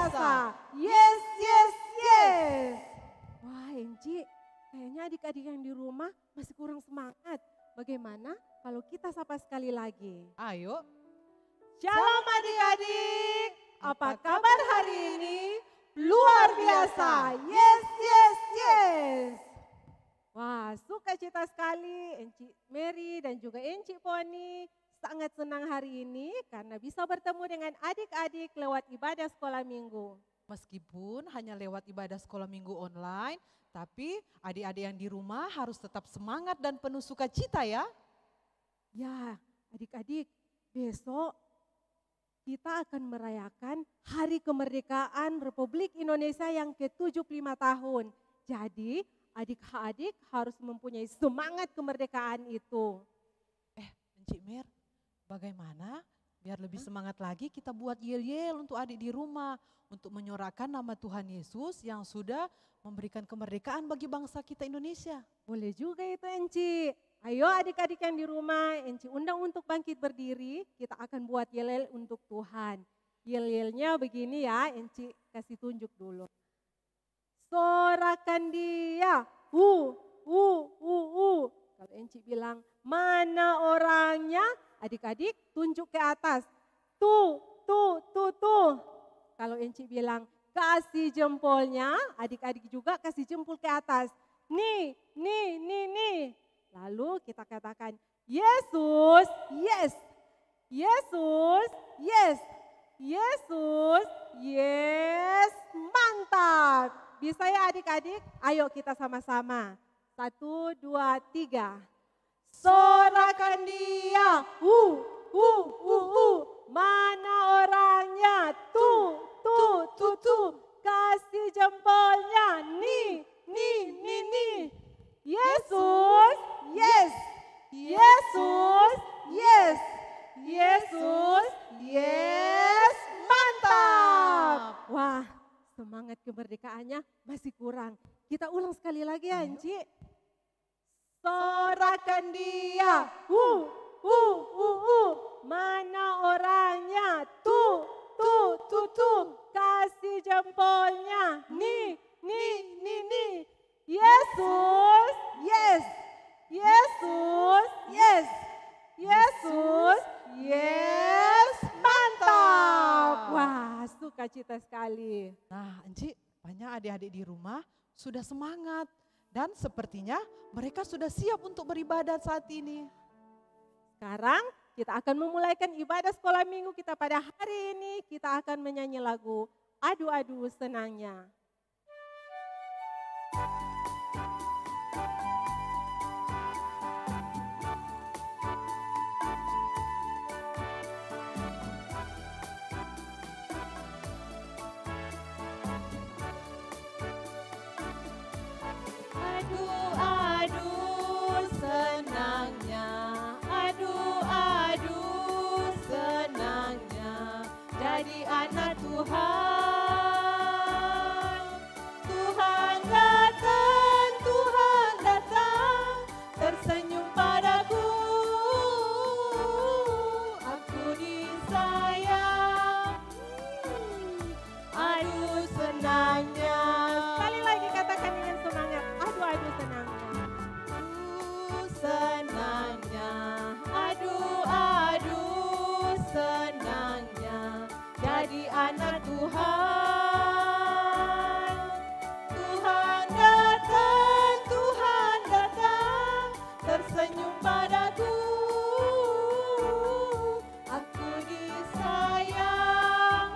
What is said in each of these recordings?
biasa. Yes, yes, yes. Wah, Enci, kayaknya adik-adik yang di rumah masih kurang semangat. Bagaimana kalau kita sapa sekali lagi? Ayo. Shalom adik-adik, apa kabar hari ini? Luar biasa, yes, yes, yes. Wah, sukacita sekali Enci Mary dan juga Enci Poni. Sangat senang hari ini karena bisa bertemu dengan adik-adik lewat ibadah sekolah minggu. Meskipun hanya lewat ibadah sekolah minggu online, tapi adik-adik yang di rumah harus tetap semangat dan penuh sukacita ya. Ya, adik-adik, besok kita akan merayakan Hari Kemerdekaan Republik Indonesia yang ke-75 tahun. Jadi, adik-adik harus mempunyai semangat kemerdekaan itu. Encik Mer, bagaimana biar lebih semangat lagi kita buat yel-yel untuk adik di rumah. Untuk menyorakan nama Tuhan Yesus yang sudah memberikan kemerdekaan bagi bangsa kita Indonesia. Boleh juga itu Enci. Ayo adik-adik yang di rumah, Enci undang untuk bangkit berdiri. Kita akan buat yel-yel untuk Tuhan. Yel-yelnya begini ya, Enci kasih tunjuk dulu. Sorakan dia, Kalau Enci bilang, mana orangnya? Adik-adik tunjuk ke atas. Tuh. Kalau Enci bilang, kasih jempolnya, adik-adik juga kasih jempol ke atas. Nih. Lalu kita katakan, Yesus, yes. Yesus, yes. Yesus, yes. Mantap. Bisa ya adik-adik? Ayo kita sama-sama. 1, 2, 3. Sorakan dia. Mana orangnya? Tuh. Kasih jempolnya. Nih. Yesus, yes. Yesus, yes. Yesus, yes. Mantap. Wah, semangat kemerdekaannya masih kurang. Kita ulang sekali lagi ya, Enci. Sorakan dia. Mana orangnya? Tuh. Kasih jempolnya. Nih. Yesus, yes. Yesus, yes. Yesus, yes. Mantap. Wah, sukacita sekali. Nah, Encik, banyak adik-adik di rumah sudah semangat. Dan sepertinya mereka sudah siap untuk beribadah saat ini. Sekarang kita akan memulaikan ibadah sekolah minggu kita pada hari ini. Kita akan menyanyi lagu Adu-adu Senangnya. Adu-adu senangnya, adu-adu senangnya, jadi anak Tuhan. Tuhan datang, tersenyum padaku. Aku disayang, adu senangnya. Sekali lagi katakan dengan semangat, adu-adu senangnya. Senangnya, adu-adu senangnya, jadi anak Tuhan. Tuhan datang, tersenyum padaku. Aku disayang,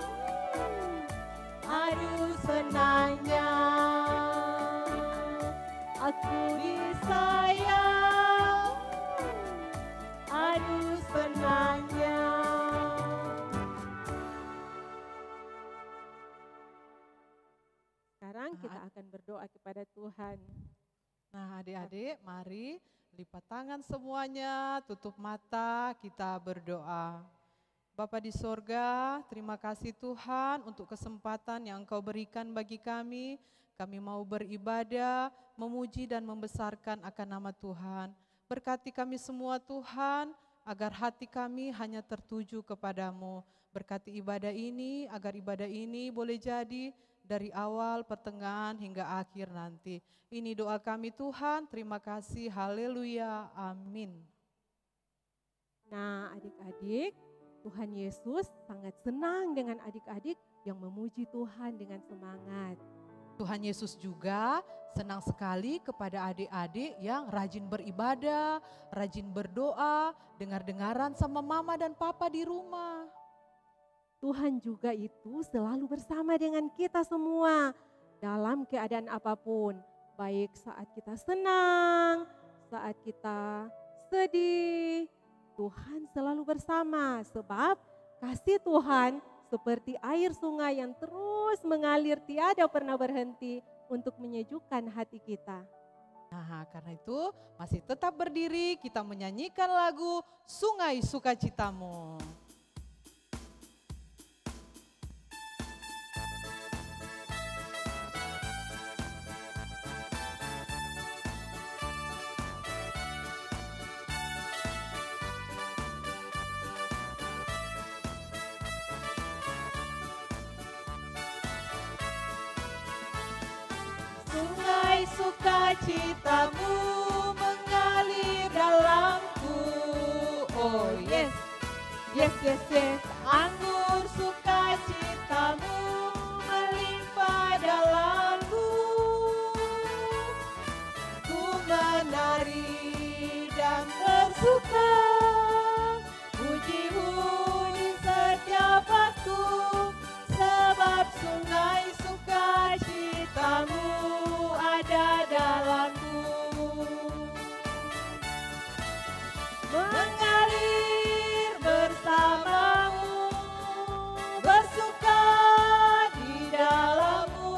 adu senangnya. Aku disayang, adu senangnya. Sekarang kita akan berdoa kepada Tuhan. Nah, adik-adik, mari lipat tangan semuanya, tutup mata, kita berdoa. Bapa di sorga, terima kasih Tuhan untuk kesempatan yang Engkau berikan bagi kami. Kami mau beribadah, memuji dan membesarkan akan nama Tuhan. Berkati kami semua Tuhan, agar hati kami hanya tertuju kepadamu. Berkati ibadah ini, agar ibadah ini boleh jadi dari awal, pertengahan, hingga akhir nanti. Ini doa kami Tuhan, terima kasih, haleluya, amin. Nah adik-adik, Tuhan Yesus sangat senang dengan adik-adik yang memuji Tuhan dengan semangat. Tuhan Yesus juga senang sekali kepada adik-adik yang rajin beribadah, rajin berdoa, dengar-dengaran sama mama dan papa di rumah. Tuhan juga itu selalu bersama dengan kita semua dalam keadaan apapun. Baik saat kita senang, saat kita sedih, Tuhan selalu bersama. Sebab kasih Tuhan seperti air sungai yang terus mengalir tiada pernah berhenti untuk menyejukkan hati kita. Nah, karena itu masih tetap berdiri, kita menyanyikan lagu Sungai Sukacitamu. Sungai sukacitamu mengalir dalamku. Oh yes, yes, yes, yes. Anggur sukacitamu melimpah dalamku. Ku menari dan bersuka, puji-puji setiap waktu, sebab sungai sukacitamu ada dalamku. Mengalir bersamamu, bersuka di dalammu,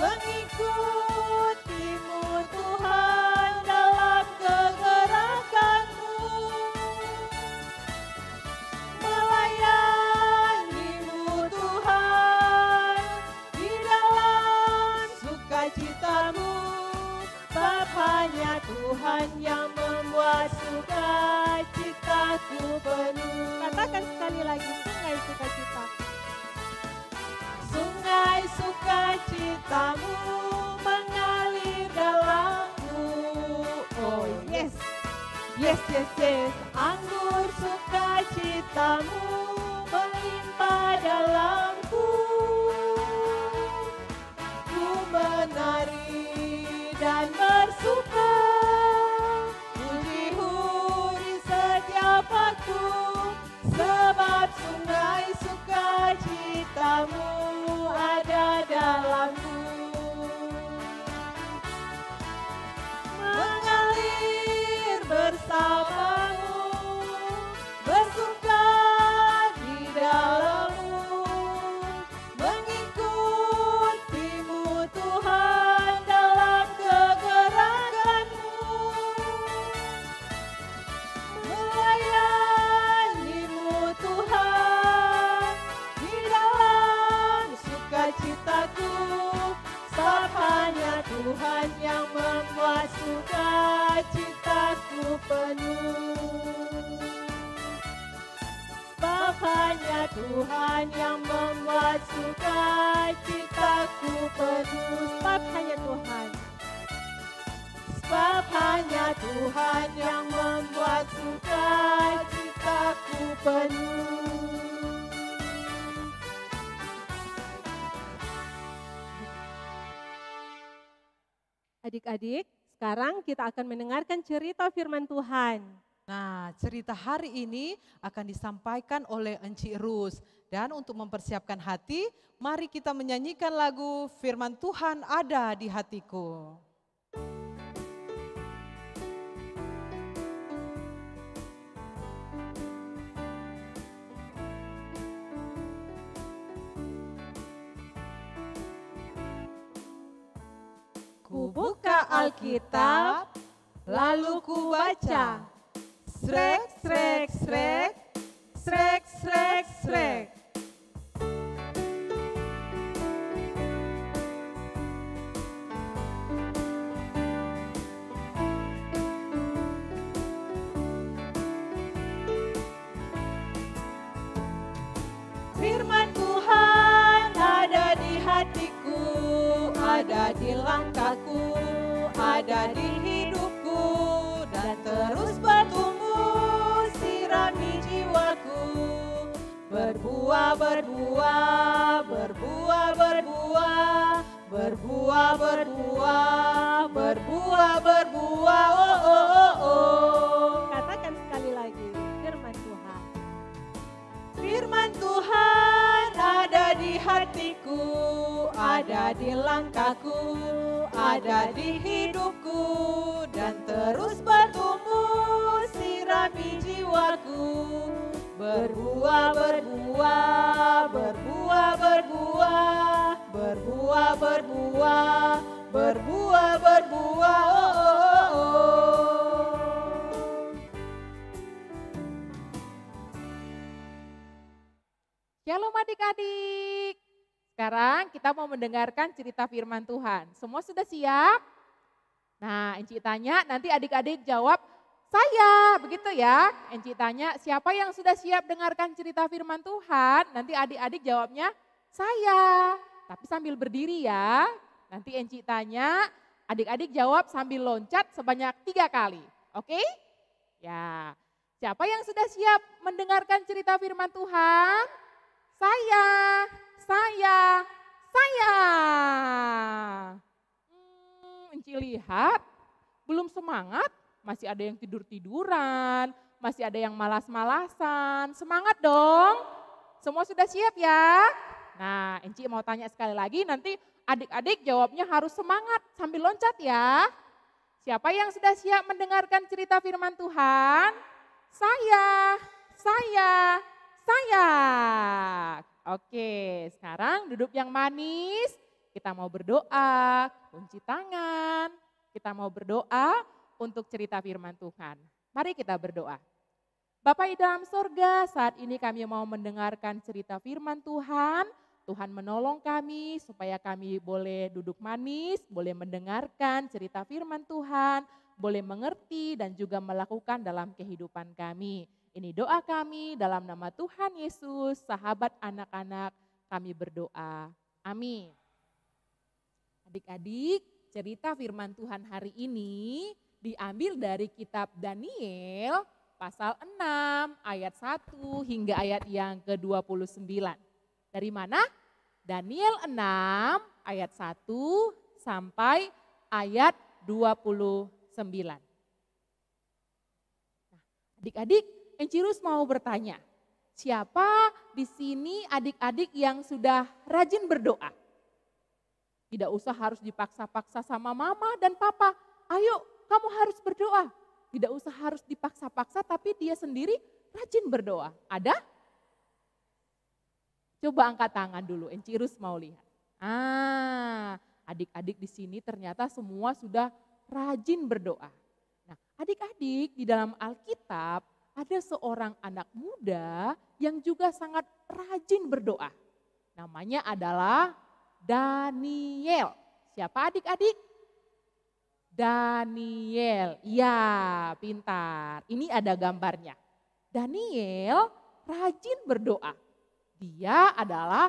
mengikutimu Tuhan dalam kegerakanmu, melayanimu Tuhan di dalam sukacitamu, sebab hanya Tuhan yang membuat sukacitaku penuh. Katakan sekali lagi, sungai sukacita. Sungai sukacitamu mengalir dalamku. Oh yes, yes, yes, yes. Anggur sukacitamu melimpah dalamku. Ku menari dan bersuka, puji-puji setiap waktu, sebab sungai sukacitamu ada dalamku. Mengalir bersamamu, bersuka di dalammu, mengikutimu Tuhan dalam kegerakanmu, melayanimu Tuhan di dalam sukacitaku, sebab hanya Tuhan yang membuat sukacitaku penuh. Sebab hanya Tuhan yang membuat sukacitaku penuh. Sebab hanya Tuhan. Sebab hanya Tuhan yang membuat sukacitaku penuh. Adik-adik, sekarang kita akan mendengarkan cerita firman Tuhan. Nah, cerita hari ini akan disampaikan oleh Encik Rus. Dan untuk mempersiapkan hati, mari kita menyanyikan lagu Firman Tuhan Ada di Hatiku. Ku buka Alkitab, lalu ku baca. Srek, srek, srek, srek, srek, srek. ada di langkahku, ada di hidupku, dan terus bertumbuh sirami jiwaku. Berbuah, berbuah, berbuah, berbuah, berbuah, berbuah, berbuah, berbuah, oh, oh, oh, oh. Katakan sekali lagi, firman Tuhan. Firman Tuhan ada di hatiku, ada di langkahku, ada di hidupku, dan terus bertumbuh sirami jiwaku. Berbuah, berbuah, berbuah, berbuah, berbuah, berbuah, berbuah, berbuah, oh, oh, oh. Shalom adik-adik. Sekarang kita mau mendengarkan cerita firman Tuhan. Semua sudah siap? Nah, Enci tanya, nanti adik-adik jawab, saya, begitu ya. Enci tanya, siapa yang sudah siap dengarkan cerita firman Tuhan? Nanti adik-adik jawabnya, saya. Tapi sambil berdiri ya. Nanti Enci tanya, adik-adik jawab sambil loncat sebanyak 3 kali. Oke? Ya. Siapa yang sudah siap mendengarkan cerita firman Tuhan? Saya, saya, saya. Enci lihat, belum semangat. Masih ada yang tidur-tiduran, masih ada yang malas-malasan. Semangat dong. Semua sudah siap ya? Nah, Enci mau tanya sekali lagi, nanti adik-adik jawabnya harus semangat sambil loncat ya. Siapa yang sudah siap mendengarkan cerita firman Tuhan? Saya, saya, saya. Oke, sekarang duduk yang manis. Kita mau berdoa, kunci tangan. Kita mau berdoa untuk cerita firman Tuhan. Mari kita berdoa. Bapa di dalam sorga, saat ini kami mau mendengarkan cerita firman Tuhan. Tuhan menolong kami supaya kami boleh duduk manis, boleh mendengarkan cerita firman Tuhan, boleh mengerti dan juga melakukan dalam kehidupan kami. Ini doa kami dalam nama Tuhan Yesus, sahabat anak-anak, kami berdoa. Amin. Adik-adik, cerita firman Tuhan hari ini diambil dari kitab Daniel pasal 6 ayat 1 hingga ayat yang ke-29. Dari mana? Daniel 6 ayat 1 sampai ayat 29. Nah, adik-adik, Encirus mau bertanya, siapa di sini adik-adik yang sudah rajin berdoa? Tidak usah harus dipaksa-paksa sama mama dan papa. Ayo, kamu harus berdoa. Tidak usah harus dipaksa-paksa, tapi dia sendiri rajin berdoa. Ada? Coba angkat tangan dulu, Encirus mau lihat. Adik-adik di sini ternyata semua sudah rajin berdoa. Nah, adik-adik di dalam Alkitab ada seorang anak muda yang juga sangat rajin berdoa. Namanya adalah Daniel. Siapa adik-adik? Daniel, ya pintar. Ini ada gambarnya. Daniel rajin berdoa. Dia adalah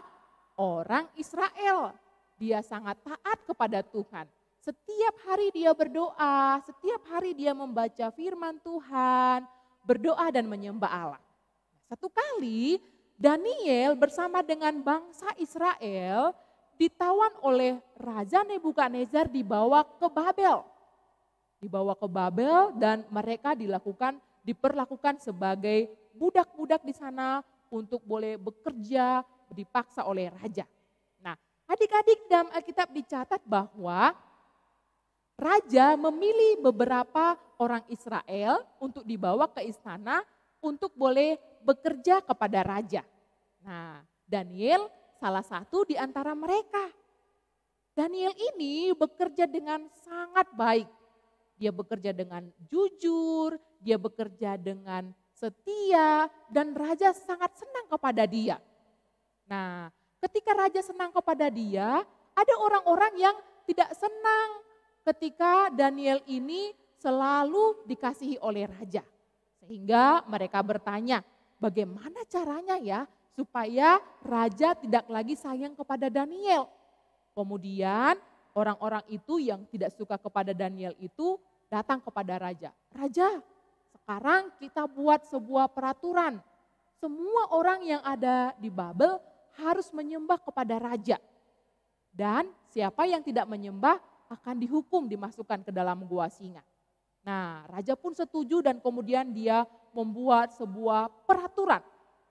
orang Israel. Dia sangat taat kepada Tuhan. Setiap hari dia berdoa, setiap hari dia membaca firman Tuhan, berdoa dan menyembah Allah. Satu kali Daniel bersama dengan bangsa Israel ditawan oleh Raja Nebukadnezar dibawa ke Babel. Dibawa ke Babel dan mereka diperlakukan sebagai budak-budak di sana untuk boleh bekerja, dipaksa oleh raja. Nah, adik-adik dalam Alkitab dicatat bahwa raja memilih beberapa orang Israel untuk dibawa ke istana untuk boleh bekerja kepada raja. Nah, Daniel salah satu di antara mereka. Daniel ini bekerja dengan sangat baik. Dia bekerja dengan jujur, dia bekerja dengan setia, dan raja sangat senang kepada dia. Nah, ketika raja senang kepada dia, ada orang-orang yang tidak senang ketika Daniel ini selalu dikasihi oleh raja. Sehingga mereka bertanya, bagaimana caranya ya supaya raja tidak lagi sayang kepada Daniel. Kemudian orang-orang itu yang tidak suka kepada Daniel itu datang kepada raja. Raja, sekarang kita buat sebuah peraturan. Semua orang yang ada di Babel harus menyembah kepada raja. Dan siapa yang tidak menyembah akan dihukum, dimasukkan ke dalam gua singa. Nah, raja pun setuju dan kemudian dia membuat sebuah peraturan.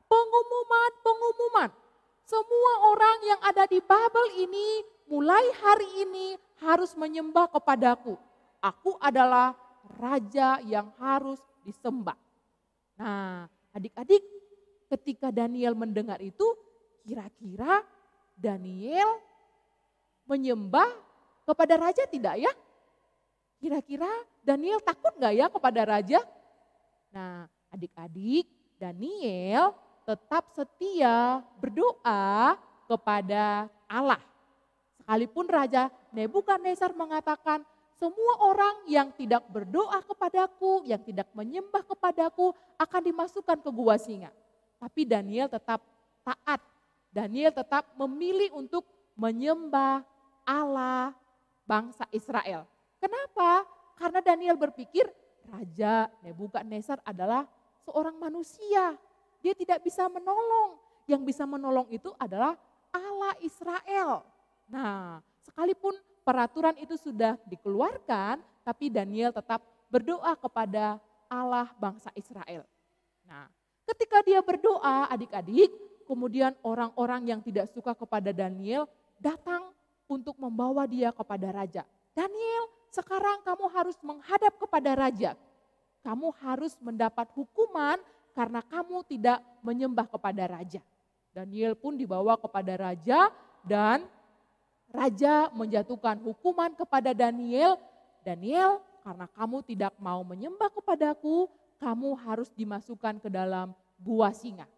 Pengumuman. Semua orang yang ada di Babel ini mulai hari ini harus menyembah kepadaku. Aku adalah raja yang harus disembah. Nah, adik-adik, ketika Daniel mendengar itu, kira-kira Daniel menyembah kepada raja tidak ya? Kira-kira Daniel takut gak ya kepada raja? Nah, adik-adik, Daniel tetap setia berdoa kepada Allah. Sekalipun Raja Nebukadnezar mengatakan, semua orang yang tidak berdoa kepadaku, yang tidak menyembah kepadaku akan dimasukkan ke gua singa. Tapi Daniel tetap taat. Daniel tetap memilih untuk menyembah Allah bangsa Israel. Kenapa? Karena Daniel berpikir Raja Nebukadnezar adalah seorang manusia. Dia tidak bisa menolong. Yang bisa menolong itu adalah Allah Israel. Nah, sekalipun peraturan itu sudah dikeluarkan, tapi Daniel tetap berdoa kepada Allah bangsa Israel. Nah, ketika dia berdoa, adik-adik, kemudian orang-orang yang tidak suka kepada Daniel datang untuk membawa dia kepada raja. Daniel, sekarang kamu harus menghadap kepada raja. Kamu harus mendapat hukuman karena kamu tidak menyembah kepada raja. Daniel pun dibawa kepada raja dan raja menjatuhkan hukuman kepada Daniel. Daniel, karena kamu tidak mau menyembah kepadaku, kamu harus dimasukkan ke dalam gua singa.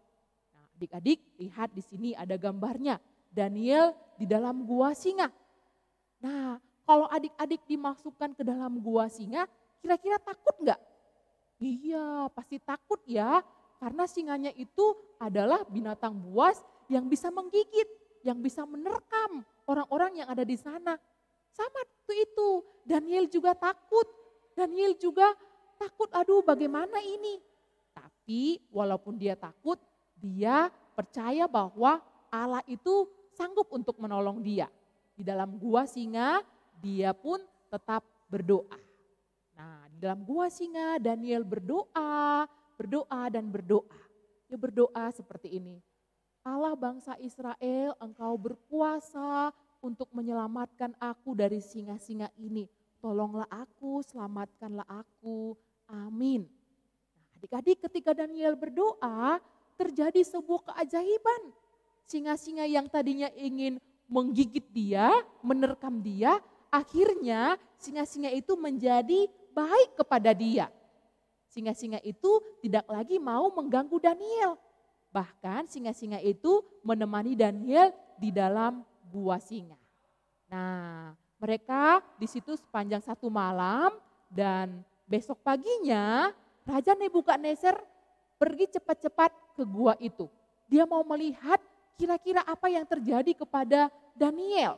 Nah, adik-adik, lihat di sini ada gambarnya. Daniel di dalam gua singa. Nah, kalau adik-adik dimasukkan ke dalam gua singa, kira-kira takut enggak? Iya, pasti takut ya. Karena singanya itu adalah binatang buas yang bisa menggigit, yang bisa menerkam orang-orang yang ada di sana. Sama itu, Daniel juga takut. Daniel juga takut, aduh bagaimana ini. Tapi walaupun dia takut, dia percaya bahwa Allah itu sanggup untuk menolong dia. Di dalam gua singa, dia pun tetap berdoa. Nah, di dalam gua singa Daniel berdoa dan berdoa. Dia berdoa seperti ini. Allah bangsa Israel, engkau berkuasa untuk menyelamatkan aku dari singa-singa ini. Tolonglah aku, selamatkanlah aku. Amin. Nah, adik-adik, ketika Daniel berdoa, terjadi sebuah keajaiban. Singa-singa yang tadinya ingin menggigit dia, menerkam dia, akhirnya singa-singa itu menjadi baik kepada dia. Singa-singa itu tidak lagi mau mengganggu Daniel. Bahkan singa-singa itu menemani Daniel di dalam gua singa. Nah, mereka di situ sepanjang satu malam dan besok paginya Raja Nebukadnezar pergi cepat-cepat ke gua itu. Dia mau melihat kira-kira apa yang terjadi kepada Daniel.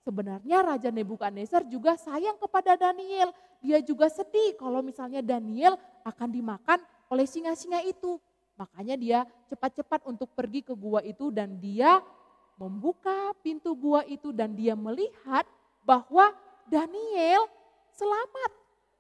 Sebenarnya Raja Nebukadnezar juga sayang kepada Daniel. Dia juga sedih kalau misalnya Daniel akan dimakan oleh singa-singa itu. Makanya dia cepat-cepat untuk pergi ke gua itu dan dia membuka pintu gua itu dan dia melihat bahwa Daniel selamat.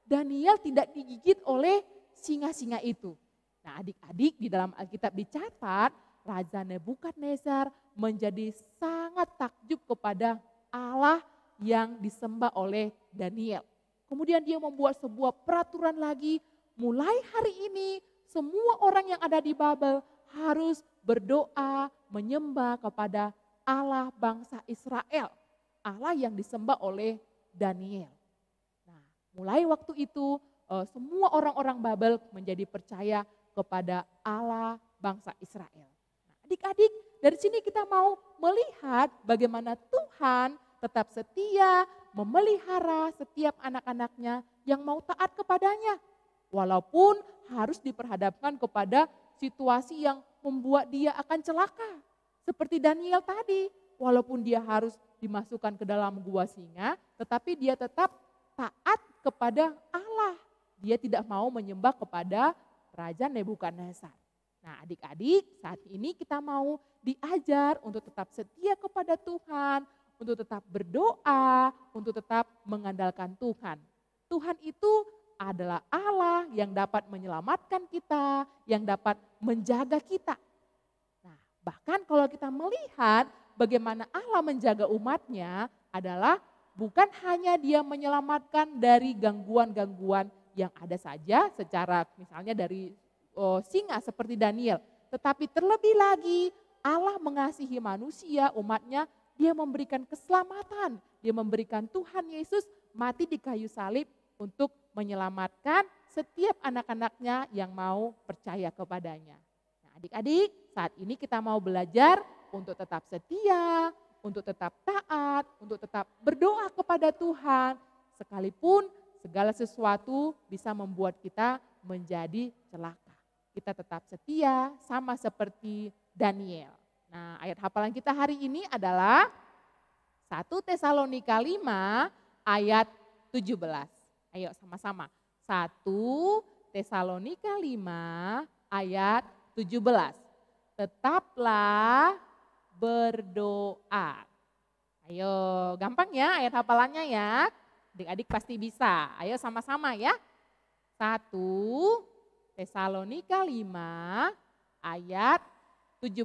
Daniel tidak digigit oleh singa-singa itu. Nah, adik-adik, di dalam Alkitab dicatat Raja Nebukadnezar menjadi sangat takjub kepada Allah yang disembah oleh Daniel. Kemudian dia membuat sebuah peraturan lagi, mulai hari ini semua orang yang ada di Babel harus berdoa menyembah kepada Allah bangsa Israel. Allah yang disembah oleh Daniel. Nah, mulai waktu itu semua orang-orang Babel menjadi percaya kepada Allah bangsa Israel. Nah, adik-adik, dari sini kita mau melihat bagaimana Tuhan tetap setia memelihara setiap anak-anaknya yang mau taat kepadanya. Walaupun harus diperhadapkan kepada situasi yang membuat dia akan celaka. Seperti Daniel tadi, walaupun dia harus dimasukkan ke dalam gua singa, tetapi dia tetap taat kepada Allah. Dia tidak mau menyembah kepada Raja Nebukadnezar. Nah adik-adik, saat ini kita mau diajar untuk tetap setia kepada Tuhan, untuk tetap berdoa, untuk tetap mengandalkan Tuhan. Tuhan itu adalah Allah yang dapat menyelamatkan kita, yang dapat menjaga kita. Nah, bahkan kalau kita melihat bagaimana Allah menjaga umatnya adalah bukan hanya dia menyelamatkan dari gangguan-gangguan yang ada saja secara misalnya dari singa seperti Daniel. Tetapi terlebih lagi Allah mengasihi manusia, umatnya, dia memberikan keselamatan. Dia memberikan Tuhan Yesus mati di kayu salib untuk menyelamatkan setiap anak-anaknya yang mau percaya kepadanya. Nah, adik-adik, saat ini kita mau belajar untuk tetap setia, untuk tetap taat, untuk tetap berdoa kepada Tuhan, sekalipun segala sesuatu bisa membuat kita menjadi celaka. Kita tetap setia sama seperti Daniel. Nah, ayat hafalan kita hari ini adalah 1 Tesalonika 5 ayat 17. Ayo sama-sama. 1 Tesalonika 5 ayat 17. Tetaplah berdoa. Ayo, gampang ya ayat hafalannya ya. Adik-adik pasti bisa. Ayo sama-sama ya. 1 Tesalonika 5 ayat 17.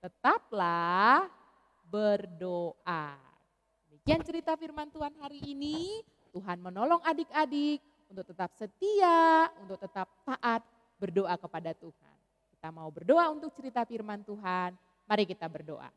Tetaplah berdoa. Demikian cerita firman Tuhan hari ini. Tuhan menolong adik-adik untuk tetap setia, untuk tetap taat berdoa kepada Tuhan. Kita mau berdoa untuk cerita firman Tuhan. Mari kita berdoa.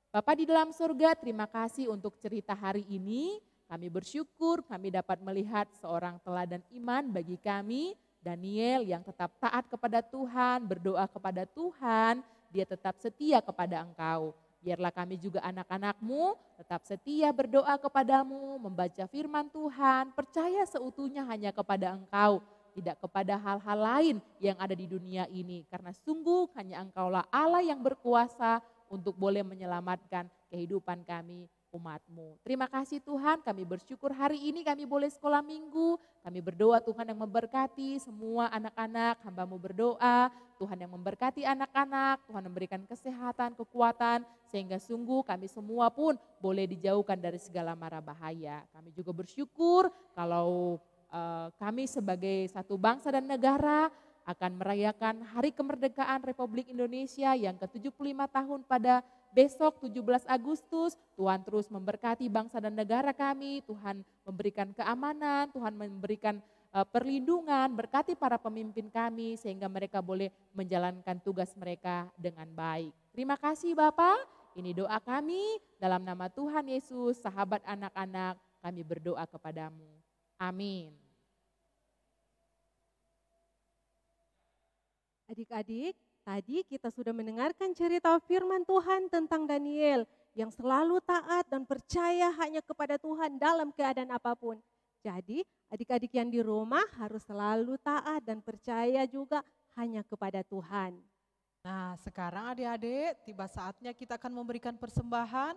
Bapa di dalam surga, terima kasih untuk cerita hari ini. Kami bersyukur kami dapat melihat seorang teladan iman bagi kami, Daniel yang tetap taat kepada Tuhan, berdoa kepada Tuhan, dia tetap setia kepada Engkau. Biarlah kami juga anak-anak-Mu tetap setia berdoa kepadamu, membaca firman Tuhan, percaya seutuhnya hanya kepada Engkau, tidak kepada hal-hal lain yang ada di dunia ini. Karena sungguh hanya Engkaulah Allah yang berkuasa untuk boleh menyelamatkan kehidupan kami, umat-Mu. Terima kasih Tuhan, kami bersyukur hari ini kami boleh sekolah minggu. Kami berdoa Tuhan yang memberkati semua anak-anak, hamba-Mu berdoa. Tuhan yang memberkati anak-anak, Tuhan memberikan kesehatan, kekuatan, sehingga sungguh kami semua pun boleh dijauhkan dari segala mara bahaya. Kami juga bersyukur kalau kami sebagai satu bangsa dan negara akan merayakan Hari Kemerdekaan Republik Indonesia yang ke-75 tahun pada besok 17 Agustus. Tuhan terus memberkati bangsa dan negara kami, Tuhan memberikan keamanan, Tuhan memberikan perlindungan, berkati para pemimpin kami sehingga mereka boleh menjalankan tugas mereka dengan baik. Terima kasih Bapak, ini doa kami dalam nama Tuhan Yesus, sahabat anak-anak, kami berdoa kepadamu. Amin. Adik-adik, tadi kita sudah mendengarkan cerita firman Tuhan tentang Daniel yang selalu taat dan percaya hanya kepada Tuhan dalam keadaan apapun. Jadi adik-adik yang di rumah harus selalu taat dan percaya juga hanya kepada Tuhan. Nah sekarang adik-adik tiba saatnya kita akan memberikan persembahan.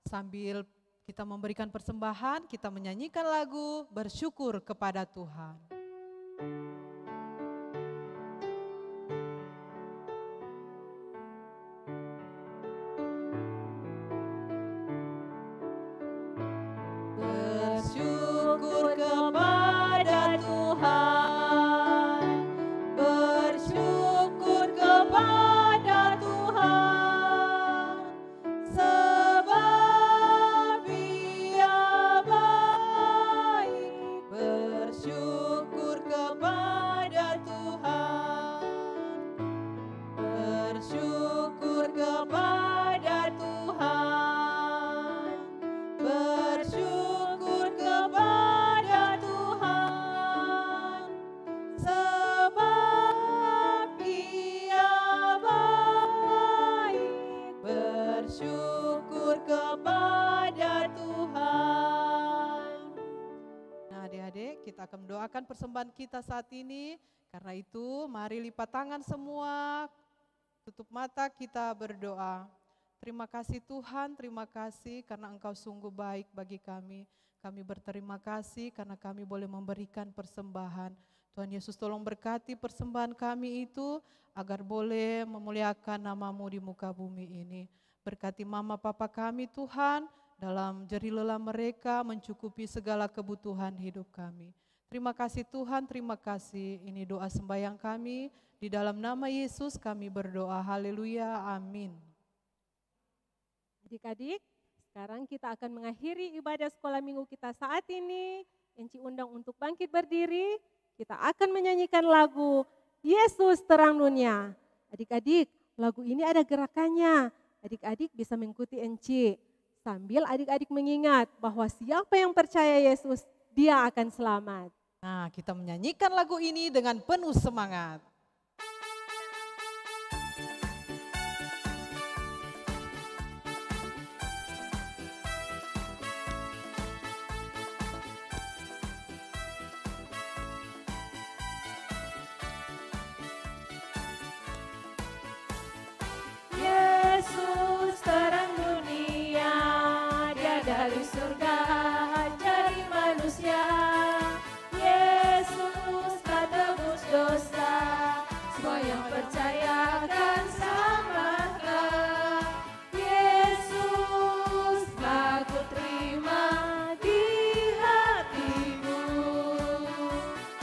Sambil kita memberikan persembahan, kita menyanyikan lagu bersyukur kepada Tuhan. Bersyukur kepada Tuhan, bersyukur kepada Tuhan, sebab Dia baik. Bersyukur kepada Tuhan, bersyukur kepada Tuhan, bersyukur kepada Tuhan, sebab Dia baik. Bersyukur kepada Tuhan. Nah adik-adik, kita akan mendoakan persembahan kita saat ini. Karena itu mari lipat tangan semua, tutup mata, kita berdoa. Terima kasih Tuhan, terima kasih karena Engkau sungguh baik bagi kami. Kami berterima kasih karena kami boleh memberikan persembahan. Tuhan Yesus tolong berkati persembahan kami itu agar boleh memuliakan nama-Mu di muka bumi ini. Berkati mama papa kami Tuhan, dalam jerih lelah mereka mencukupi segala kebutuhan hidup kami. Terima kasih Tuhan, terima kasih. Ini doa sembahyang kami, di dalam nama Yesus kami berdoa. Haleluya, amin. Adik-adik, sekarang kita akan mengakhiri ibadah sekolah minggu kita saat ini. Enci undang untuk bangkit berdiri. Kita akan menyanyikan lagu Yesus Terang Dunia. Adik-adik, lagu ini ada gerakannya. Adik-adik bisa mengikuti Enci. Sambil adik-adik mengingat bahwa siapa yang percaya Yesus, dia akan selamat. Nah, kita menyanyikan lagu ini dengan penuh semangat. Yesus terang dunia, dia dari surga jadi manusia. Yesus telah tebus dosa, semua yang percaya akan selamatkan. Yesus aku terima di hatiku,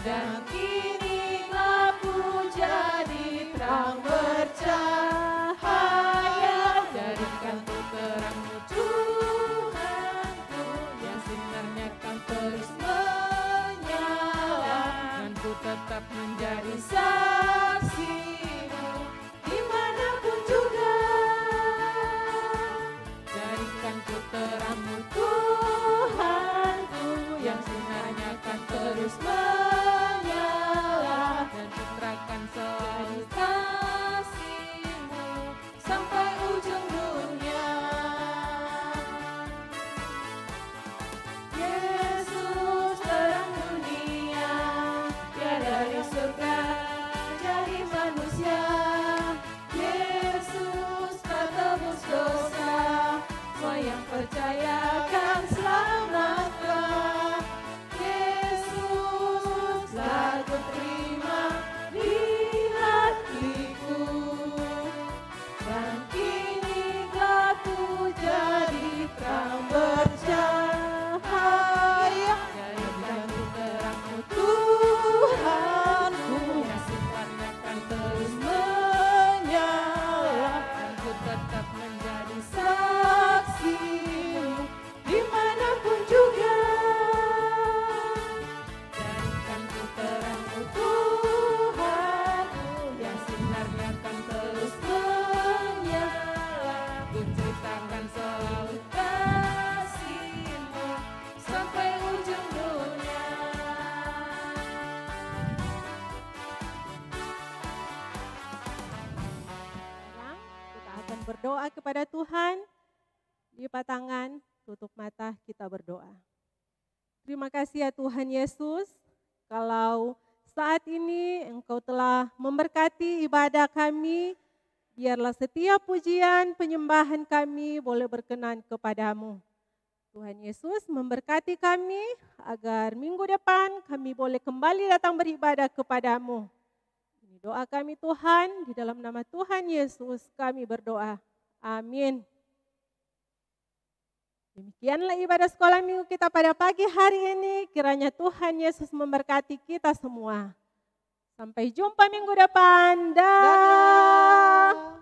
dan kini aku jadi terang bercahaya. Jadikan ku terang-Mu Tuhanku, yang sinarnya kan terus menyala, dan ku tetap menjadi saksi-Mu dimanapun juga. Jadikan ku terang-Mu Tuhanku, yang sinarnya kan terus menyala, dan putrakan selalu kasih-Mu sampai ujung dunia. Yesus terang dunia, dia dari surga jadi manusia. Yesus telah tebus dosa, semua yang percaya akan selamatkan. Yesus telah ku terima di hatiku, dan kini aku jadi terang bercahaya. Jadikan ku terang-Mu Tuhanku, yang sinarnya kan terus menyala, dan ku tetap menjadi saksi-Mu dimanapun juga. Jadikan ku terang-Mu Tuhanku, yang sinarnya kan terus menyala, ku ceritakan selalu kasih-Mu sampai ujung dunia. Sekarang kita akan berdoa kepada Tuhan. Lipat tangan, tutup mata, kita berdoa. Terima kasih ya Tuhan Yesus, kalau saat ini Engkau telah memberkati ibadah kami, biarlah setiap pujian penyembahan kami boleh berkenan kepadamu. Tuhan Yesus memberkati kami agar minggu depan kami boleh kembali datang beribadah kepadamu. Ini doa kami Tuhan, di dalam nama Tuhan Yesus kami berdoa. Amin. Demikianlah ibadah sekolah minggu kita pada pagi hari ini. Kiranya Tuhan Yesus memberkati kita semua. Sampai jumpa minggu depan. Dah.